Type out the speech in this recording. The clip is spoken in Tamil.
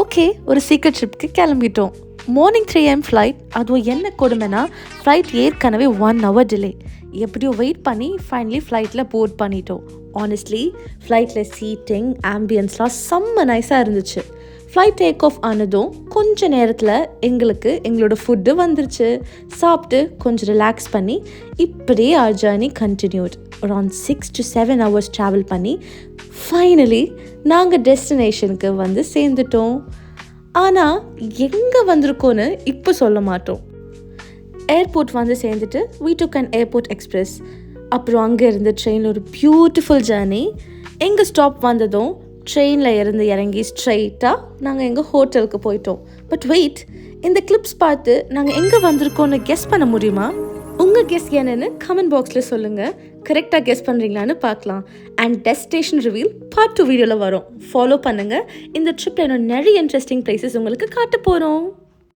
ஓகே, ஒரு சீக்ரெட் ட்ரிப்க்கு கிளம்பிட்டோம். Morning 3 AM flight. அதுவும் என்ன கொடுமைனா, ஃப்ளைட் ஏற்கனவே 1 hour டிலே. எப்படியோ வெயிட் பண்ணி ஃபைனலி ஃப்ளைட்டில் போர்ட் பண்ணிட்டோம். ஆனஸ்ட்லி ஃப்ளைட்டில் சீட்டிங் ஆம்பியன்ஸ்லாம் செம்ம நைஸாக இருந்துச்சு. ஃப்ளைட் டேக் ஆஃப் ஆனதும் கொஞ்ச நேரத்தில் எங்களுக்கு எங்களோட ஃபுட்டு வந்துருச்சு. சாப்பிட்டு கொஞ்சம் ரிலாக்ஸ் பண்ணி இப்படியே our journey continued. around 6 to 7 hours travel பண்ணி ஃபைனலி நாங்கள் டெஸ்டினேஷனுக்கு வந்து சேர்ந்துட்டோம். ஆனால் எங்கே வந்திருக்கோன்னு இப்போ சொல்ல மாட்டோம். ஏர்போர்ட் வந்து சேர்ந்துட்டு we took an airport express. அப்புறம் அங்கே இருந்து ட்ரெயினில் ஒரு பியூட்டிஃபுல் ஜேர்னி. எங்கள் ஸ்டாப் வந்ததும் ட்ரெயினில் இருந்து இறங்கி ஸ்ட்ரெயிட்டாக நாங்கள் எங்கள் ஹோட்டலுக்கு போயிட்டோம். பட் வெயிட், இந்த கிளிப்ஸ் பார்த்து நாங்கள் எங்கே வந்திருக்கோன்னு கெஸ் பண்ண முடியுமா? உங்கள் கெஸ் என்னன்னு கமெண்ட் பாக்ஸில் சொல்லுங்கள். கரெக்டாக கெஸ் பண்ணுறீங்களான்னு பார்க்கலாம். அண்ட் டெஸ்டினேஷன் ரிவீல் பார்ட் 2 வீடியோவில் வரும். ஃபாலோ பண்ணுங்கள். இந்த ட்ரிப்பில் இன்னும் நிறைய இன்ட்ரெஸ்டிங் பிளேசஸ் உங்களுக்கு காட்ட போகிறோம்.